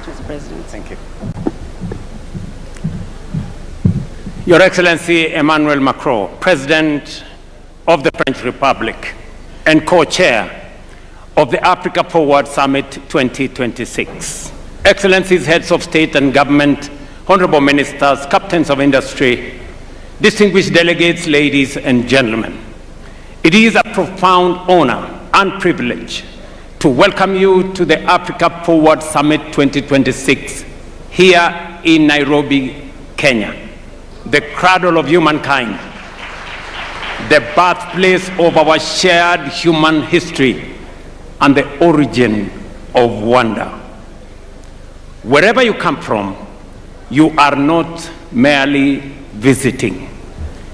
much, Mr. President. Thank you. Your Excellency Emmanuel Macron, President of the French Republic and co-chair of the Africa Forward Summit 2026. Excellencies, heads of state and government, honorable ministers, captains of industry, distinguished delegates, ladies and gentlemen. It is a profound honor and privilege to welcome you to the Africa Forward Summit 2026 here in Nairobi, Kenya, the cradle of humankind, the birthplace of our shared human history, and the origin of wonder. Wherever you come from, you are not merely visiting.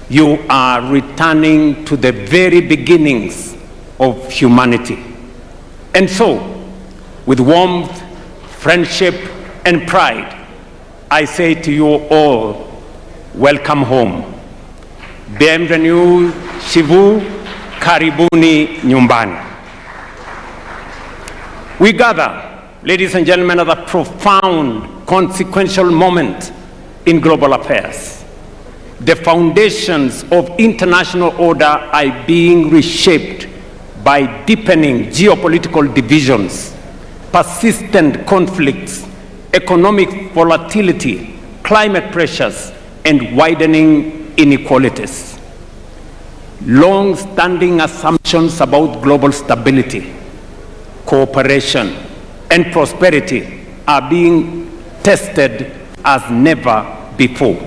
You are returning to the very beginnings of humanity. And so, with warmth, friendship, and pride, I say to you all, welcome home. Bienvenue chez vous, karibuni nyumbani. We gather, ladies and gentlemen, at a profound, consequential moment in global affairs. The foundations of international order are being reshaped by deepening geopolitical divisions, persistent conflicts, economic volatility, climate pressures, and widening inequalities. Long-standing assumptions about global stability, cooperation, and prosperity are being tested as never before.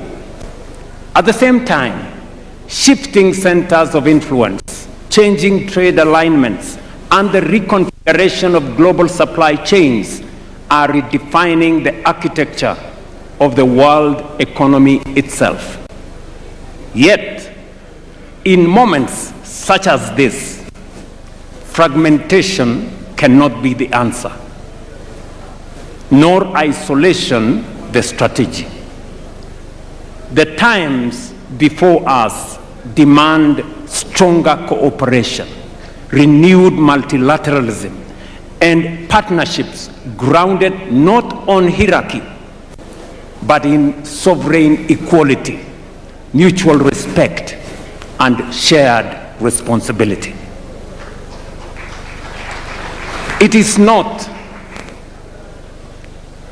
At the same time, shifting centers of influence, changing trade alignments, and the reconfiguration of global supply chains are redefining the architecture of the world economy itself. Yet, in moments such as this, fragmentation cannot be the answer, nor isolation the strategy. The times before us demand stronger cooperation, renewed multilateralism, and partnerships grounded not on hierarchy, but in sovereign equality, mutual respect, and shared responsibility. It is not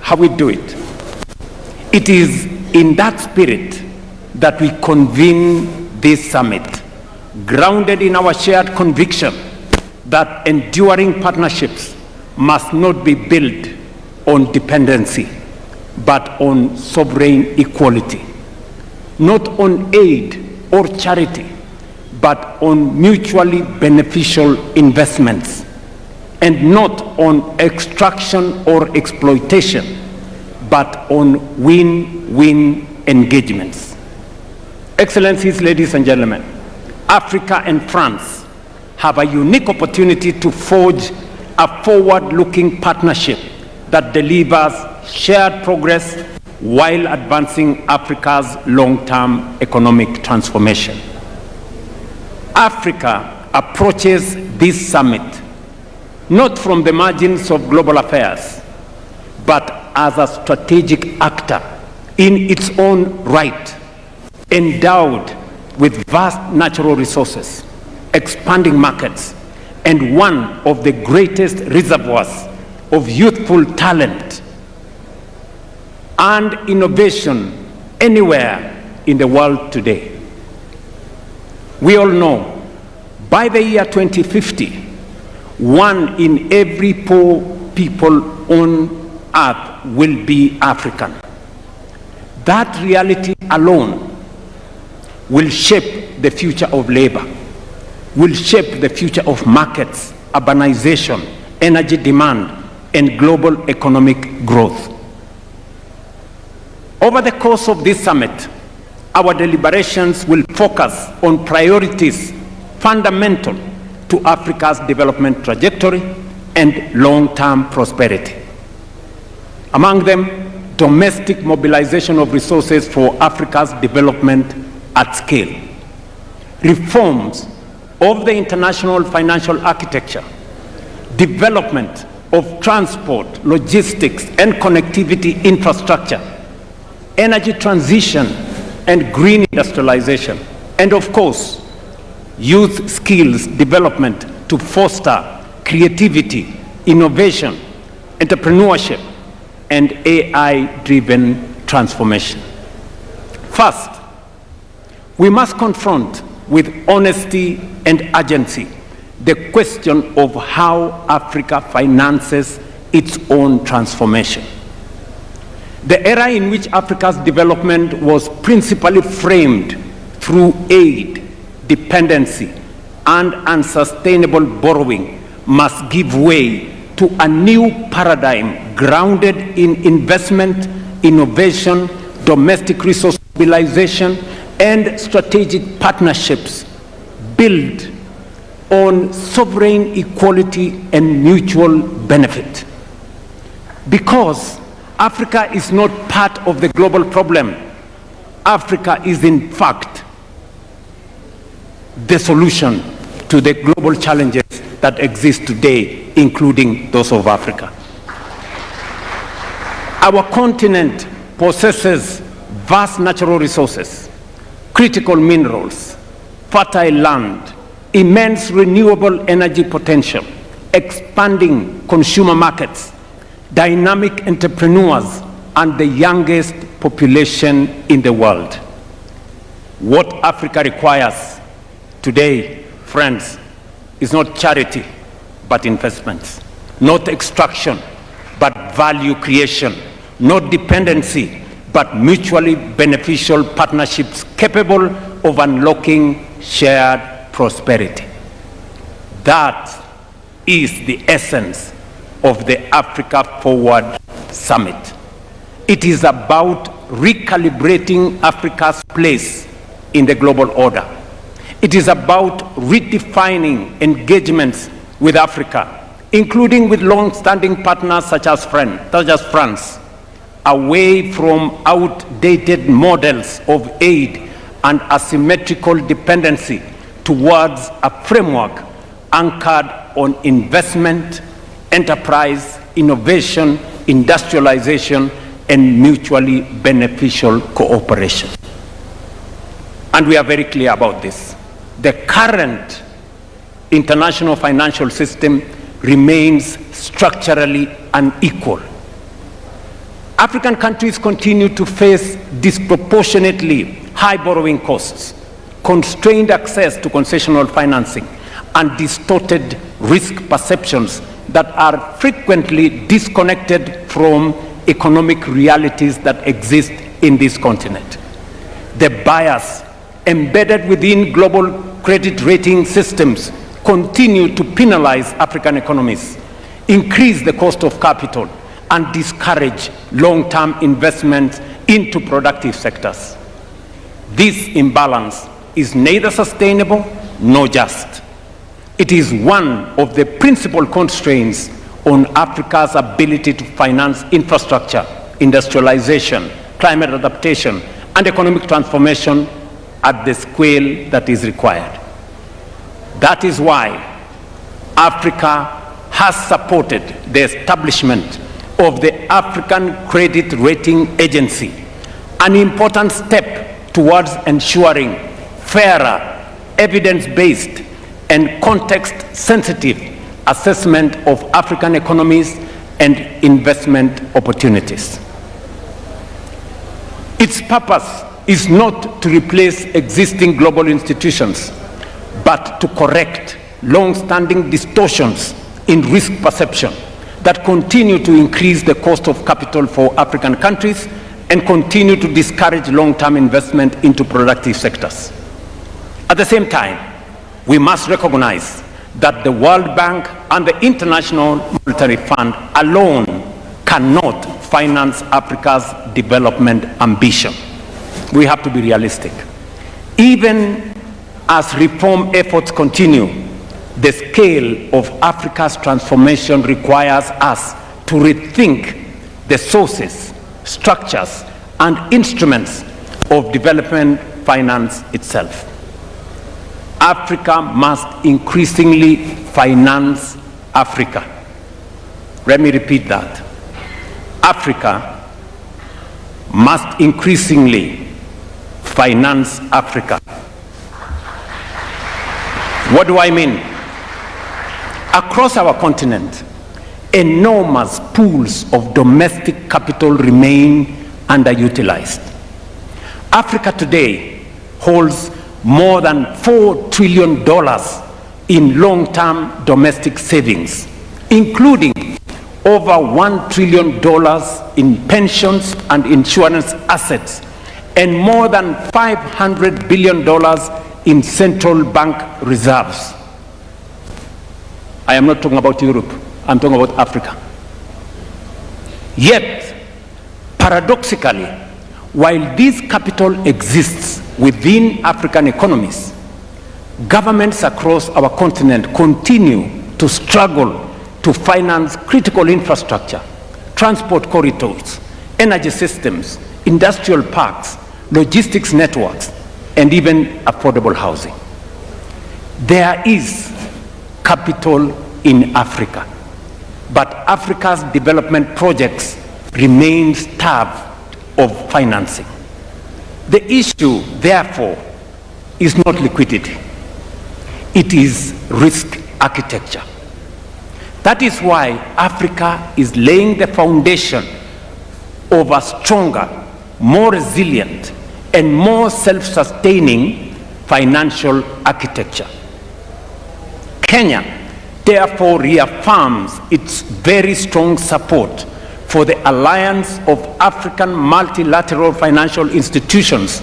how we do it. It is in that spirit that we convene this summit, grounded in our shared conviction that enduring partnerships must not be built on dependency, but on sovereign equality, not on aid or charity, but on mutually beneficial investments, and not on extraction or exploitation, but on win-win engagements. Excellencies, ladies and gentlemen, Africa and France have a unique opportunity to forge a forward-looking partnership that delivers shared progress while advancing Africa's long-term economic transformation. Africa approaches this summit not from the margins of global affairs, but as a strategic actor in its own right, endowed with vast natural resources, expanding markets, and one of the greatest reservoirs of youthful talent and innovation anywhere in the world today. We all know by the year 2050, 1 in every 4 people on earth will be African. That reality alone will shape the future of labor, will shape the future of markets, urbanization, energy demand, and global economic growth. Over the course of this summit, our deliberations will focus on priorities fundamental to Africa's development trajectory and long-term prosperity. Among them, domestic mobilization of resources for Africa's development at scale, reforms of the international financial architecture, development of transport, logistics, and connectivity infrastructure, energy transition, and green industrialization, and of course, youth skills development to foster creativity, innovation, entrepreneurship, and AI-driven transformation. First, we must confront with honesty and urgency the question of how Africa finances its own transformation. The era in which Africa's development was principally framed through aid, dependency, and unsustainable borrowing must give way to a new paradigm grounded in investment, innovation, domestic resource mobilization, and strategic partnerships built on sovereign equality and mutual benefit. Because Africa is not part of the global problem, Africa is in fact the solution to the global challenges that exist today, including those of Africa. Our continent possesses vast natural resources, critical minerals, fertile land, immense renewable energy potential, expanding consumer markets, dynamic entrepreneurs, and the youngest population in the world. What Africa requires today, friends, is not charity, but investments, not extraction, but value creation, not dependency, but mutually beneficial partnerships capable of unlocking shared prosperity. That is the essence of the Africa Forward Summit. It is about recalibrating Africa's place in the global order. It is about redefining engagements with Africa, including with long-standing partners such as France, away from outdated models of aid and asymmetrical dependency towards a framework anchored on investment, enterprise, innovation, industrialization, and mutually beneficial cooperation. And we are very clear about this. The current international financial system remains structurally unequal. African countries continue to face disproportionately high borrowing costs, constrained access to concessional financing, and distorted risk perceptions that are frequently disconnected from economic realities that exist in this continent. The bias embedded within global credit rating systems continue to penalize African economies, increase the cost of capital, and discourage long-term investments into productive sectors. This imbalance is neither sustainable nor just. It is one of the principal constraints on Africa's ability to finance infrastructure, industrialization, climate adaptation, and economic transformation at the scale that is required. That is why Africa has supported the establishment of the African Credit Rating Agency, an important step towards ensuring fairer, evidence-based, and context-sensitive assessment of African economies and investment opportunities. Its purpose is not to replace existing global institutions, but to correct long-standing distortions in risk perception that continue to increase the cost of capital for African countries and continue to discourage long-term investment into productive sectors. At the same time, we must recognize that the World Bank and the International Monetary Fund alone cannot finance Africa's development ambition. We have to be realistic. Even as reform efforts continue, the scale of Africa's transformation requires us to rethink the sources, structures, and instruments of development finance itself. Africa must increasingly finance Africa. Let me repeat that. Africa must increasingly finance Africa. What do I mean? Across our continent, enormous pools of domestic capital remain underutilized. Africa today holds more than $4 trillion in long-term domestic savings, including over $1 trillion in pensions and insurance assets, and more than $500 billion in central bank reserves. I am not talking about Europe, I'm talking about Africa. Yet, paradoxically, while this capital exists within African economies, governments across our continent continue to struggle to finance critical infrastructure, transport corridors, energy systems, industrial parks, logistics networks, and even affordable housing. There is capital in Africa, but Africa's development projects remain starved of financing. The issue, therefore, is not liquidity. It is risk architecture. That is why Africa is laying the foundation of a stronger, more resilient, and more self-sustaining financial architecture. Kenya, therefore, reaffirms its very strong support for the Alliance of African Multilateral Financial Institutions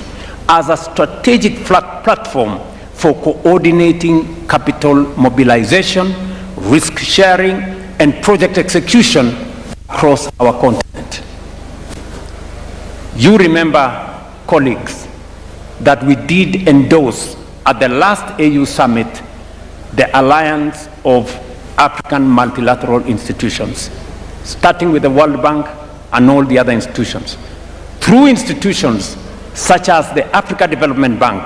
as a strategic platform for coordinating capital mobilization, risk sharing, and project execution across our continent. You remember, colleagues, that we did endorse at the last AU summit the Alliance of African Multilateral Institutions, starting with the World Bank and all the other institutions. Through institutions such as the Africa Development Bank,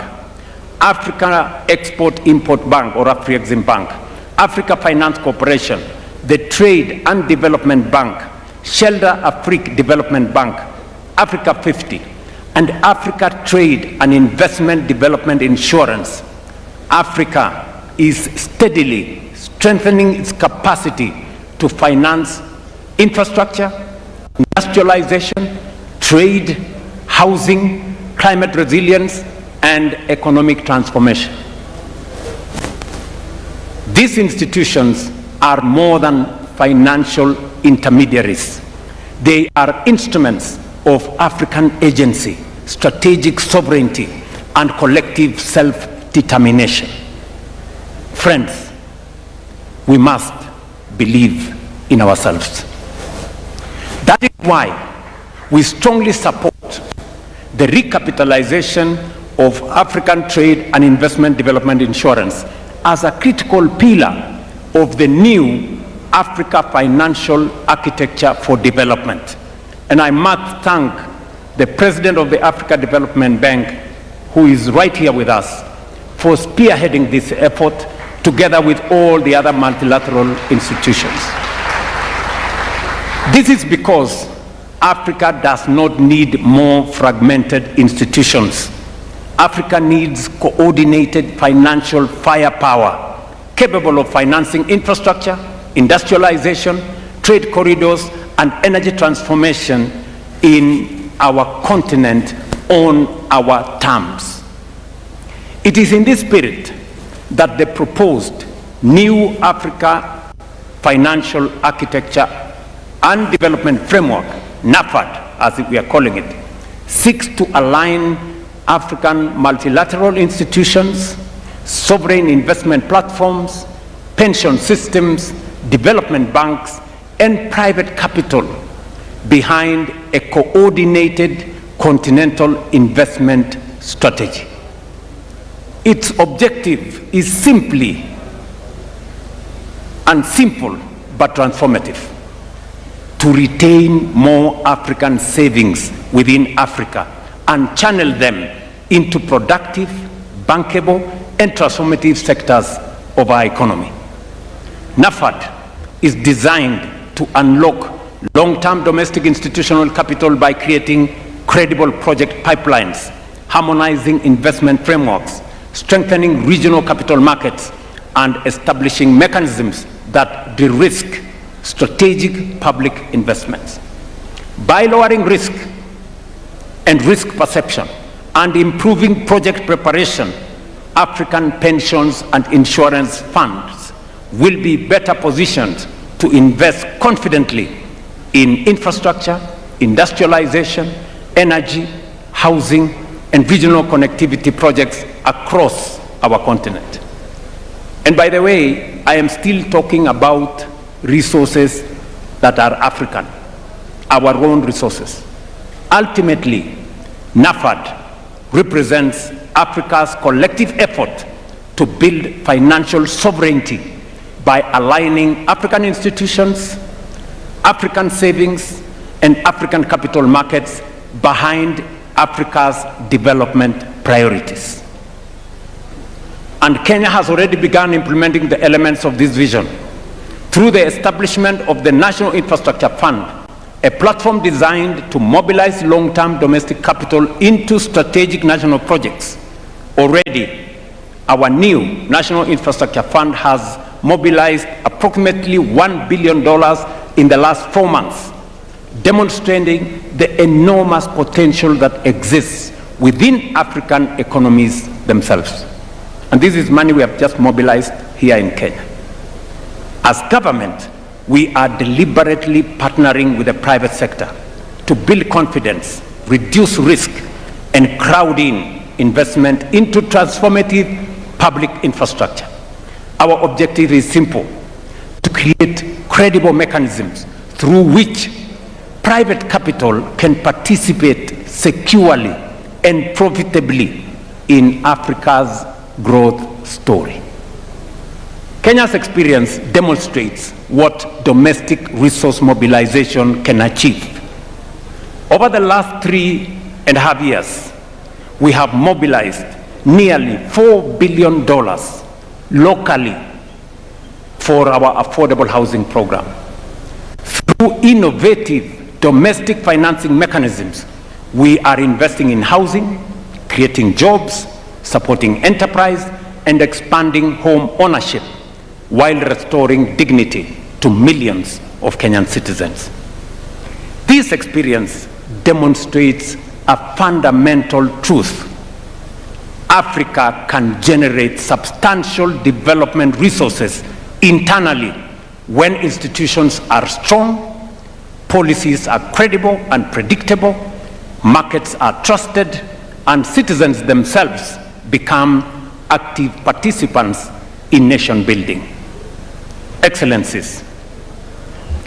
Africa Export-Import Bank or Afrexim Bank, Africa Finance Corporation, the Trade and Development Bank, Shelter Afrique Development Bank, Africa 50, and Africa Trade and Investment Development Insurance, Africa is steadily strengthening its capacity to finance infrastructure, industrialization, trade, housing, climate resilience, and economic transformation. These institutions are more than financial intermediaries. They are instruments of African agency, strategic sovereignty, and collective self-determination. Friends, we must believe in ourselves. That is why we strongly support the recapitalization of African Trade and Investment Development Insurance as a critical pillar of the new Africa financial architecture for development. And I must thank the President of the Africa Development Bank, who is right here with us, for spearheading this effort together with all the other multilateral institutions. This is because Africa does not need more fragmented institutions. Africa needs coordinated financial firepower, capable of financing infrastructure, industrialization, trade corridors, and energy transformation in our continent on our terms. It is in this spirit that the proposed new Africa financial architecture and development framework, NAFAD as we are calling it, seeks to align African multilateral institutions, sovereign investment platforms, pension systems, development banks, and private capital behind a coordinated continental investment strategy. Its objective is simply and simple but transformative: to retain more African savings within Africa and channel them into productive, bankable, and transformative sectors of our economy. NAFAD is designed to unlock long-term domestic institutional capital by creating credible project pipelines, harmonizing investment frameworks, strengthening regional capital markets, and establishing mechanisms that de-risk strategic public investments. By lowering risk and risk perception and improving project preparation, African pensions and insurance funds will be better positioned to invest confidently in infrastructure, industrialization, energy, housing, and regional connectivity projects across our continent. And by the way, I am still talking about resources that are African, our own resources. Ultimately, NAFAD represents Africa's collective effort to build financial sovereignty by aligning African institutions, African savings, and African capital markets behind Africa's development priorities. And Kenya has already begun implementing the elements of this vision through the establishment of the National Infrastructure Fund, a platform designed to mobilize long-term domestic capital into strategic national projects. Already, our new National Infrastructure Fund has mobilized approximately $1 billion in the last 4 months, demonstrating the enormous potential that exists within African economies themselves. And this is money we have just mobilized here in Kenya. As government, we are deliberately partnering with the private sector to build confidence, reduce risk, and crowd in investment into transformative public infrastructure. Our objective is simple: to create credible mechanisms through which private capital can participate securely and profitably in Africa's growth story. Kenya's experience demonstrates what domestic resource mobilization can achieve. Over the last 3.5 years, we have mobilized nearly $4 billion locally for our affordable housing program. Through innovative domestic financing mechanisms, we are investing in housing, creating jobs, supporting enterprise, and expanding home ownership, while restoring dignity to millions of Kenyan citizens. This experience demonstrates a fundamental truth: Africa can generate substantial development resources internally when institutions are strong, policies are credible and predictable, markets are trusted, and citizens themselves become active participants in nation building. Excellencies,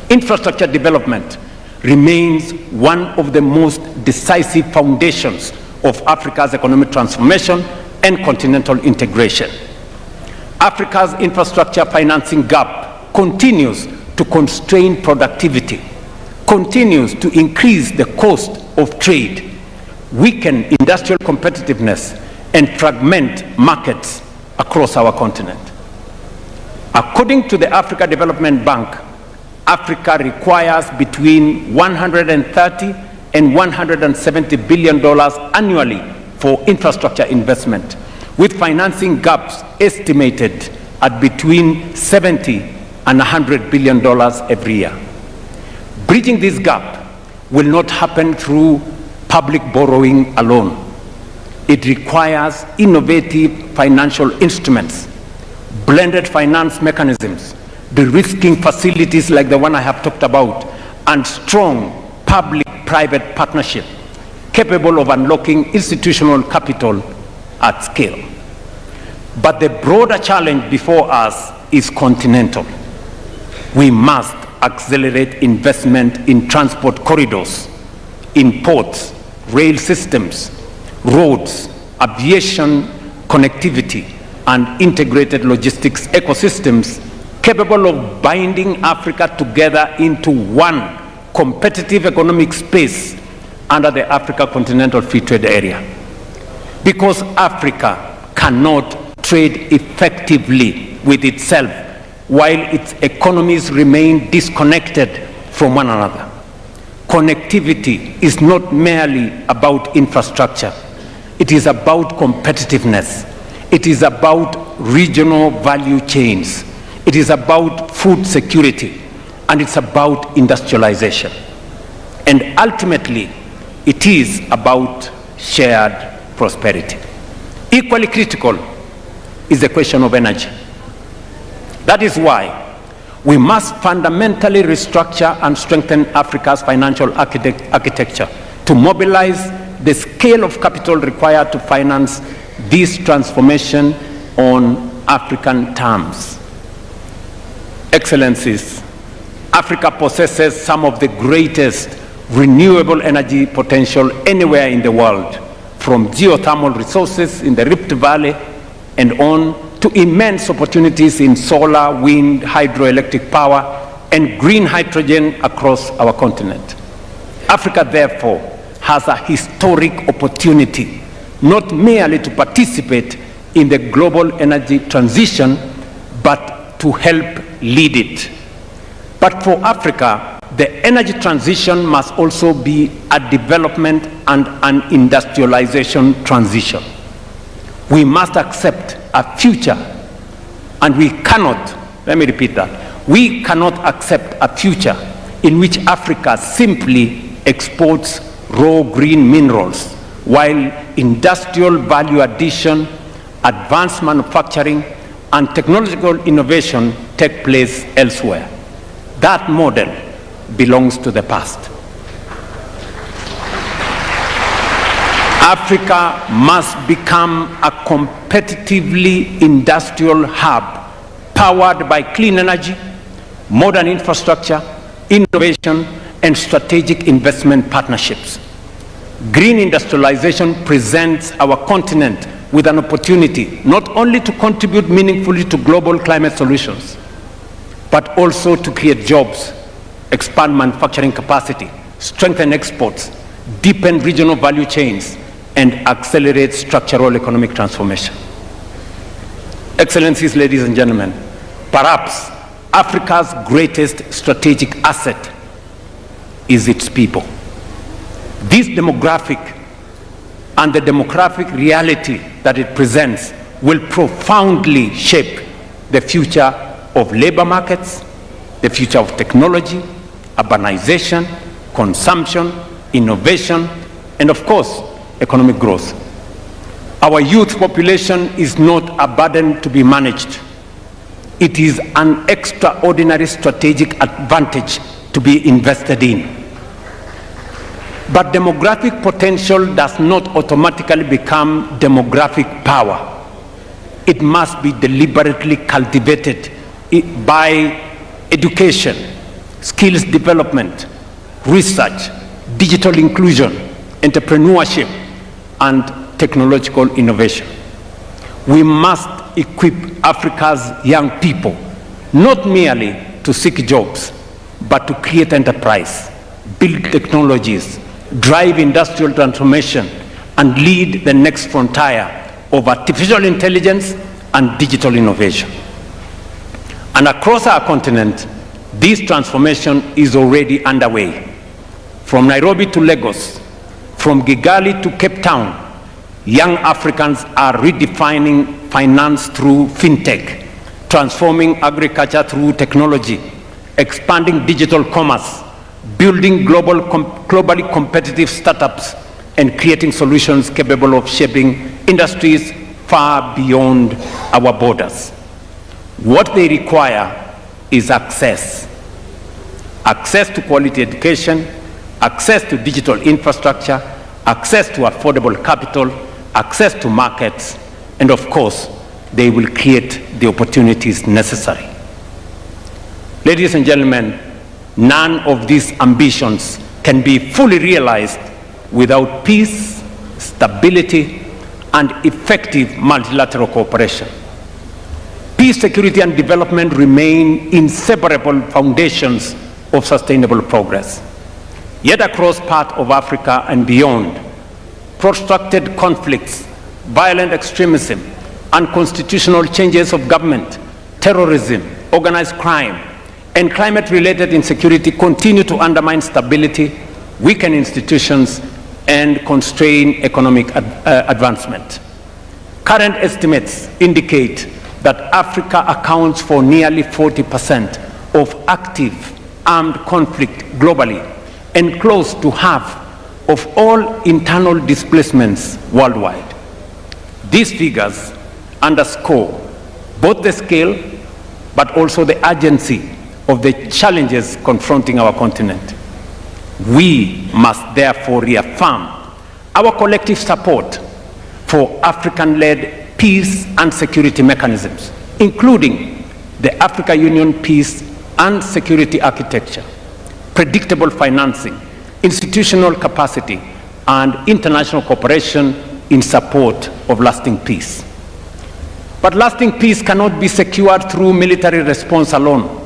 infrastructure development remains one of the most decisive foundations of Africa's economic transformation and continental integration. Africa's infrastructure financing gap continues to constrain productivity, continues to increase the cost of trade, weaken industrial competitiveness, and fragment markets across our continent. According to the Africa Development Bank, Africa requires between $130 and $170 billion annually for infrastructure investment, with financing gaps estimated at between $70 and $100 billion every year. Bridging this gap will not happen through public borrowing alone. It requires innovative financial instruments, blended finance mechanisms, de-risking facilities like the one I have talked about, and strong public-private partnership capable of unlocking institutional capital at scale. But the broader challenge before us is continental. We must accelerate investment in transport corridors, in ports, rail systems, roads, aviation connectivity, and integrated logistics ecosystems capable of binding Africa together into one competitive economic space under the Africa Continental Free Trade Area. Because Africa cannot trade effectively with itself while its economies remain disconnected from one another. Connectivity is not merely about infrastructure. It is about competitiveness. It is about regional value chains. It is about food security, and it's about industrialization. And ultimately, it is about shared prosperity. Equally critical is the question of energy. That is why we must fundamentally restructure and strengthen Africa's financial architecture to mobilize the scale of capital required to finance this transformation on African terms. Excellencies, Africa possesses some of the greatest renewable energy potential anywhere in the world, from geothermal resources in the Rift Valley and on to immense opportunities in solar, wind, hydroelectric power, and green hydrogen across our continent. Africa, therefore, has a historic opportunity, not merely to participate in the global energy transition, but to help lead it. But for Africa, the energy transition must also be a development and an industrialization transition. We must accept a future, and we cannot, let me repeat that, we cannot accept a future in which Africa simply exports raw green minerals, while industrial value addition, advanced manufacturing, and technological innovation take place elsewhere. That model belongs to the past. Africa must become a competitively industrial hub powered by clean energy, modern infrastructure, innovation, and strategic investment partnerships. Green industrialization presents our continent with an opportunity not only to contribute meaningfully to global climate solutions, but also to create jobs, expand manufacturing capacity, strengthen exports, deepen regional value chains, and accelerate structural economic transformation. Excellencies, ladies and gentlemen, perhaps Africa's greatest strategic asset is its people. This demographic and the demographic reality that it presents will profoundly shape the future of labor markets, the future of technology, urbanization, consumption, innovation, and of course, economic growth. Our youth population is not a burden to be managed. It is an extraordinary strategic advantage to be invested in. But demographic potential does not automatically become demographic power. It must be deliberately cultivated by education, skills development, research, digital inclusion, entrepreneurship, and technological innovation. We must equip Africa's young people not merely to seek jobs, but to create enterprise, build technologies, drive industrial transformation, and lead the next frontier of artificial intelligence and digital innovation. And across our continent, this transformation is already underway. From Nairobi to Lagos, from Kigali to Cape Town, young Africans are redefining finance through fintech, transforming agriculture through technology, expanding digital commerce, building globally competitive startups, and creating solutions capable of shaping industries far beyond our borders. What they require is access. Access to quality education, access to digital infrastructure, access to affordable capital, access to markets, and of course, they will create the opportunities necessary. Ladies and gentlemen, none of these ambitions can be fully realized without peace, stability, and effective multilateral cooperation. Peace, security, and development remain inseparable foundations of sustainable progress. Yet across parts of Africa and beyond, protracted conflicts, violent extremism, unconstitutional changes of government, terrorism, organized crime, and climate-related insecurity continue to undermine stability, weaken institutions, and constrain economic advancement. Current estimates indicate that Africa accounts for nearly 40% of active armed conflict globally and close to half of all internal displacements worldwide. These figures underscore both the scale but also the urgency of the challenges confronting our continent. We must therefore reaffirm our collective support for African-led peace and security mechanisms, including the Africa Union Peace and Security Architecture, predictable financing, institutional capacity, and international cooperation in support of lasting peace. But lasting peace cannot be secured through military response alone.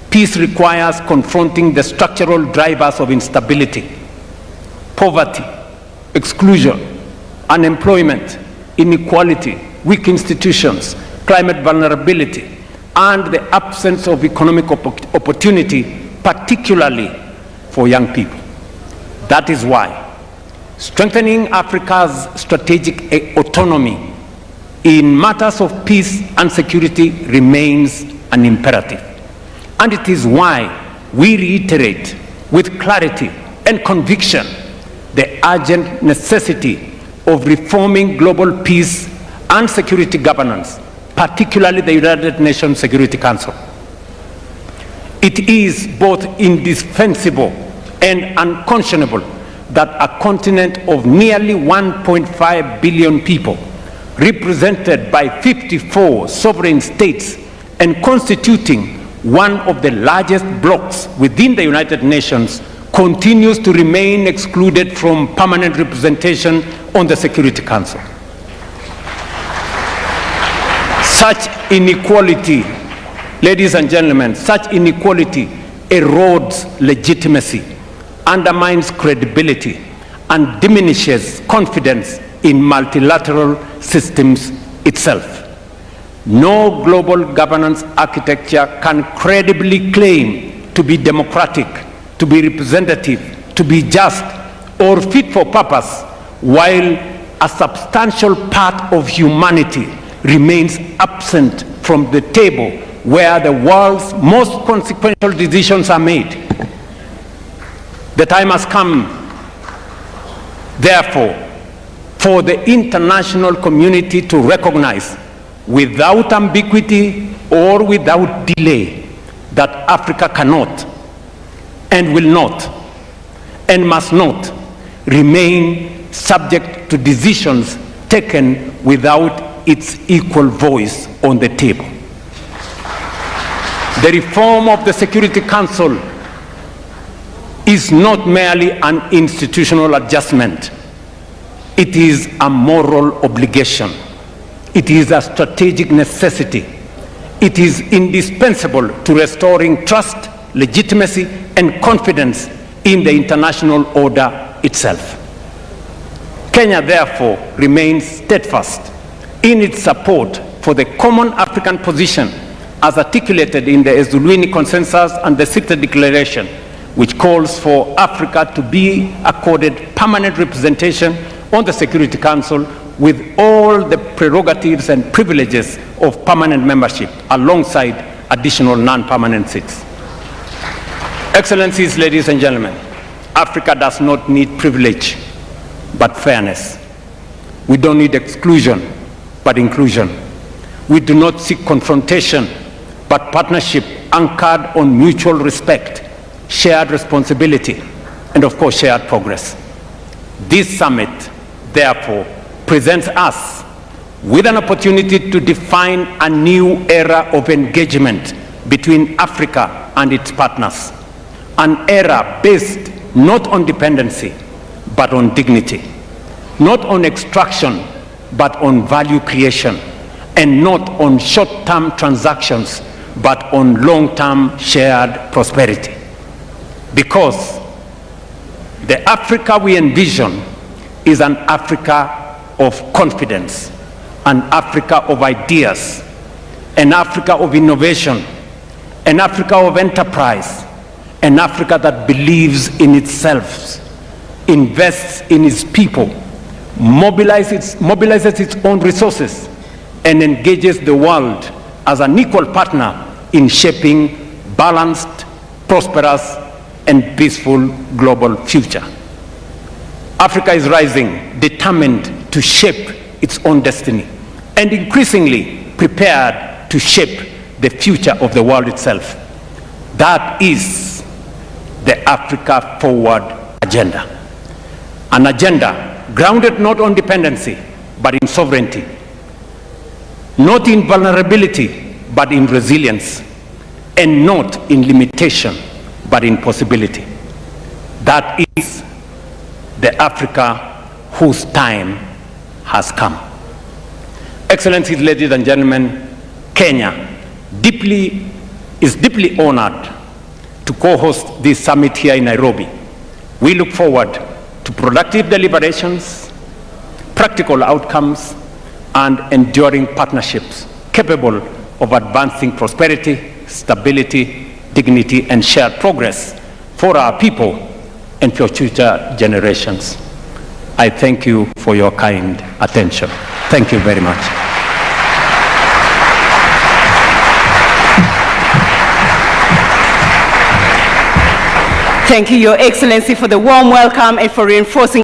Peace requires confronting the structural drivers of instability: poverty, exclusion, unemployment, inequality, weak institutions, climate vulnerability, and the absence of economic opportunity, particularly for young people. That is why strengthening Africa's strategic autonomy in matters of peace and security remains an imperative. And it is why we reiterate with clarity and conviction the urgent necessity of reforming global peace and security governance, particularly the United Nations Security Council. It is both indispensable and unconscionable that a continent of nearly 1.5 billion people, represented by 54 sovereign states and constituting one of the largest blocs within the United Nations, continues to remain excluded from permanent representation on the Security Council. Such inequality, ladies and gentlemen, such inequality erodes legitimacy, undermines credibility, and diminishes confidence in multilateral systems itself. No global governance architecture can credibly claim to be democratic, to be representative, to be just, or fit for purpose, while a substantial part of humanity remains absent from the table where the world's most consequential decisions are made. The time has come, therefore, for the international community to recognize without ambiguity or without delay that Africa cannot and will not and must not remain subject to decisions taken without its equal voice on the table. The reform of the Security Council is not merely an institutional adjustment. It is a moral obligation. It is a strategic necessity. It is indispensable to restoring trust, legitimacy, and confidence in the international order itself. Kenya, therefore, remains steadfast in its support for the common African position as articulated in the Ezulwini Consensus and the Sixth Declaration, which calls for Africa to be accorded permanent representation on the Security Council with all the prerogatives and privileges of permanent membership alongside additional non-permanent seats. Excellencies, ladies and gentlemen, Africa does not need privilege, but fairness. We don't need exclusion, but inclusion. We do not seek confrontation, but partnership anchored on mutual respect, shared responsibility, and of course, shared progress. This summit, therefore, presents us with an opportunity to define a new era of engagement between Africa and its partners, an era based not on dependency, but on dignity, not on extraction, but on value creation, and not on short-term transactions, but on long-term shared prosperity. Because the Africa we envision is an Africa of confidence, an Africa of ideas, an Africa of innovation, an Africa of enterprise, an Africa that believes in itself, invests in its people, mobilizes its own resources, and engages the world as an equal partner in shaping balanced, prosperous, and peaceful global future. Africa is rising, determined to shape its own destiny, and increasingly prepared to shape the future of the world itself. That is the Africa Forward agenda. An agenda grounded not on dependency, but in sovereignty, not in vulnerability, but in resilience, and not in limitation, but in possibility. That is the Africa whose time has come. Excellencies, ladies and gentlemen, Kenya is deeply honored to co-host this summit here in Nairobi. We look forward to productive deliberations, practical outcomes, and enduring partnerships capable of advancing prosperity, stability, dignity, and shared progress for our people and for future generations. I thank you for your kind attention. Thank you very much. Thank you, Your Excellency, for the warm welcome and for reinforcing